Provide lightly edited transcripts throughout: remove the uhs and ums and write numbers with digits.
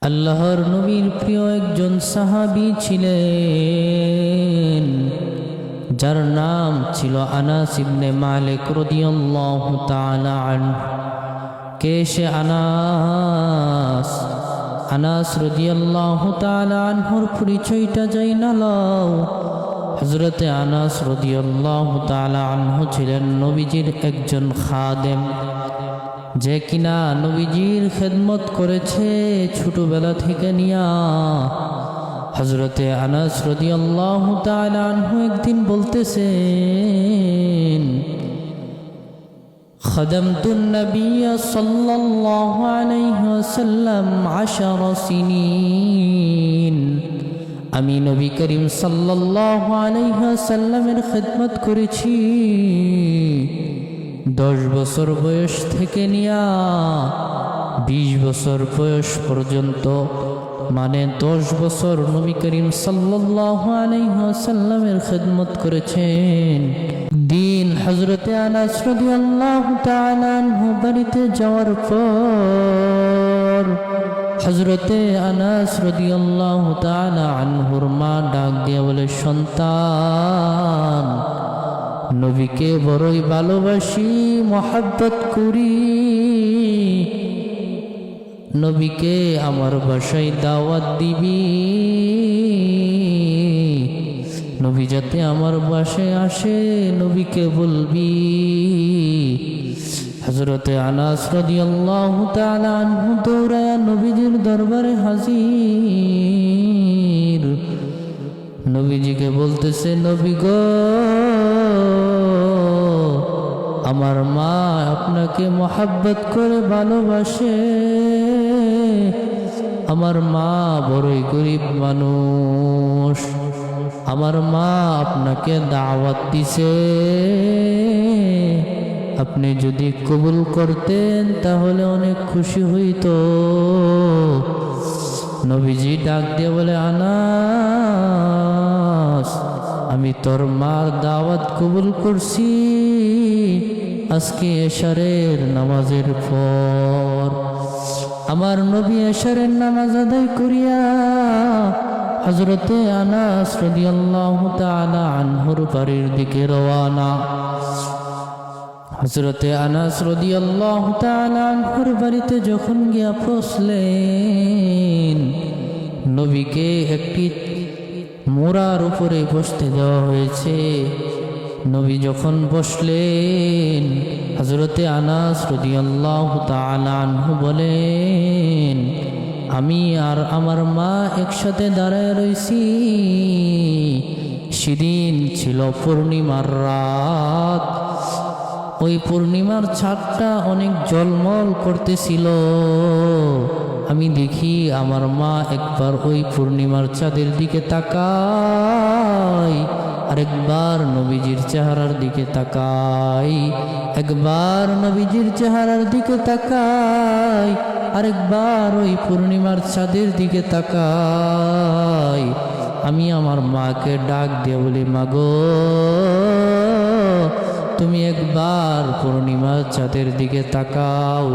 আল্লাহর নবীর প্রিয় একজন সাহাবী ছিলেন, যার নাম ছিল আনাস ইবনে মালিক রাদিয়াল্লাহু তাআলা আনহু। কে সে আনাস? আনাস রাদিয়াল্লাহু তাআলা আনহুর পরিচয়টা যাই না লও। হযরতে আনাস রাদিয়াল্লাহু তাআলা আনহু ছিলেন নবীজির একজন খাদেম, যে কিনা নবীজির খেদমত করেছে ছোটবেলা থেকে নিয়া। হযরতে আনাস রাদিয়াল্লাহু তাআলা আনহু একদিন বলতেছেন, খাদামতুন নবিয়্য সাল্লাল্লাহু আলাইহি ওয়াসাল্লাম 10 সিনিন। আমি নবী করিম সাল্লাল্লাহু আলাইহি ওয়াসাল্লামের খেদমত করেছি 10 বছর বয়স থেকে নিয়া 20 বছর বয়স পর্যন্ত, মানে 10 বছর নবী করিম সাল্লাল্লাহু আলাইহি ওয়াসাল্লামের খেদমত করেছেন। দিন হযরতে আনাস রাদিয়াল্লাহু তাআলা আনহু বাড়িতে যাওয়ার পর হযরতে আনাস রাদিয়াল্লাহু তাআলা আনহুর মা ডাক দিয়ে বলে, সন্তান, নবীকে বড়ই ভালোবাসি, মহব্বত করি, নবীকে আমার বাসায় দাওয়াত দিবি, নবী যাতে আমার বাসায় আসে নবীকে বলবি। হযরতে আনাস রাদিয়াল্লাহু তাআলা আনহু দৌড়ায়া নবীজির দরবারে হাজির। নবীজিকে বলতেছে, নবী গো, আমার মা আপনাকে মহব্বত করে ভালোবাসে, আমার মা বড়ই গরিব মানুষ, আমার মা আপনাকে দাওয়াত দিছে, আপনি যদি কবুল করতেন তাহলে অনেক খুশি হইতো। নবীজি ডাক দিয়ে বলে, আনাস, আমি তোর মার দাওয়াত কবুল করছি আজকে এশারের নামাজের পর। আমার নবী এশারের নামাজ আদায় করিয়া হযরতে আনাস রাদিয়াল্লাহু তাআলা আনহুর বাড়ির দিকে রওয়ানা। হযরতে আনাস রাদিয়াল্লাহু তাআলা আনহুর বাড়িতে যখন গিয়া পৌঁছলেন, নবীকে একটি মোড়ার উপরে বসতে দেওয়া হয়েছে। নবী যখন বসলেন, হযরতে আনাস রাদিয়াল্লাহু তাআলা আনহু বলেন, আমি আর আমার মা একসাথে দাঁড়ায় রইছি। সেদিন ছিল পূর্ণিমার রাত। ওই পূর্ণিমার ছাদটা অনেক ঝলমল করতেছিল। আমি দেখি আমার মা একবার ওই পূর্ণিমার চাঁদের দিকে তাকায়, আরেকবার নবীজির চেহারার দিকে তাকায়, একবার নবীজির চেহারার দিকে তাকায়, আরেকবার ওই পূর্ণিমার চাঁদের দিকে তাকায়। আমি আমার মাকে ডাক দিয়ে বলি, মাগো, তুমি একবার পূর্ণিমার চাঁদের দিকে তাকাও,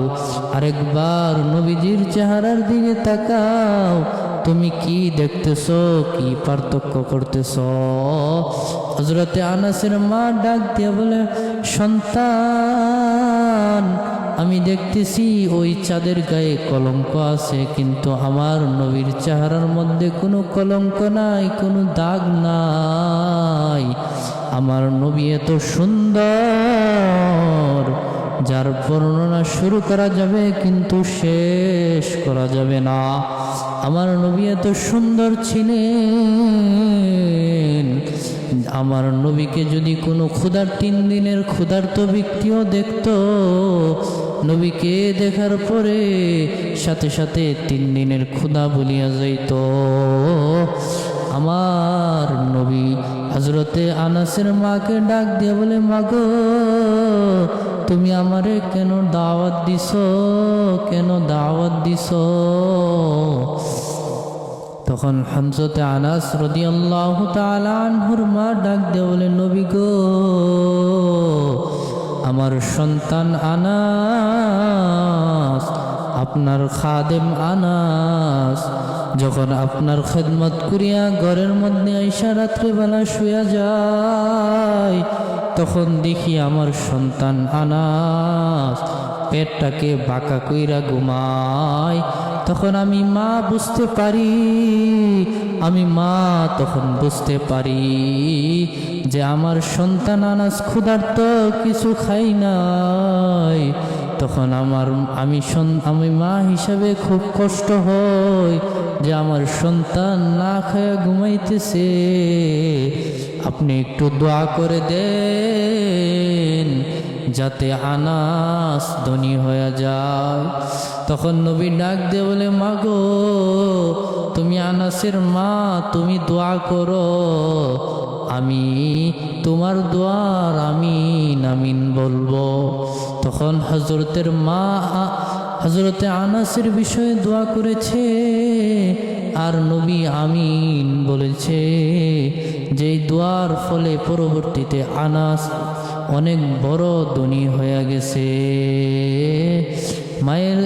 আরেকবার নবীজির চেহারার দিকে তাকাও, তুমি কি দেখতেছো, কি পার্থক্য করতেছো? হযরতে আনাসের মা ডাক দিয়ে বলে, সন্তান, আমি দেখতেছি ওই চাঁদের গায়ে কলঙ্ক আছে, কিন্তু আমার নবীর চেহারার মধ্যে কোনো কলঙ্ক নাই, কোনো দাগ নাই। আমার নবী এত সুন্দর, যার বর্ণনা শুরু করা যাবে কিন্তু শেষ করা যাবে না। আমার নবী এত সুন্দর ছিলেন, আমার নবীকে যদি কোনো ক্ষুধার 3 দিনের ক্ষুধার্ত ব্যক্তিও দেখত, নবীকে দেখার পরে সাথে সাথে 3 দিনের ক্ষুধা ভুলিয়া যাইত। আমার নবী হযরতে আনাসের মাকে ডাক দিয়ে বলে, মাগো, তুমি আমারে কেন দাওয়াত দিছো, কেন দাওয়াত দিছো? তখন হযরতে আনাস রাদিয়াল্লাহু তাআলা আনহুর মা ডাক দিয়ে বলে, নবী গো, আমার সন্তান আনাস আপনার খাদেম আনাস যখন আপনার খেদমত করিয়া ঘরের মধ্যে আইসা রাত্রিবেলা শুয়া যায়, তখন দেখি আমার সন্তান আনাস পেটটাকে বাঁকা কইরা ঘুমায়। তখন আমি মা বুঝতে পারি, আমি মা তখন বুঝতে পারি যে আমার সন্তান আনাস ক্ষুধার্ত, কিছু খাই নাই। তখন আমি মা হিসাবে খুব কষ্ট হয় যে আমার সন্তান না খায়া ঘুমাইতেছে। আপনি একটু দোয়া করে দেন যাতে আনাস ধনী হয়ে যায়। তখন নবী ডাক দিয়ে বলে, মাগো তুমি আনাসের মা, তুমি দোয়া করো, আমি তোমার দোয়ার আমিন আমিন বলবো। তখন হযরতের মা হযরতে আনাসের বিষয়ে দোয়া করেছে আর নবী আমিন বলেছে, যেই দোয়ার ফলে পরবর্তীতে আনাস অনেক বড় ধনী হয়ে গেছে। মায়ের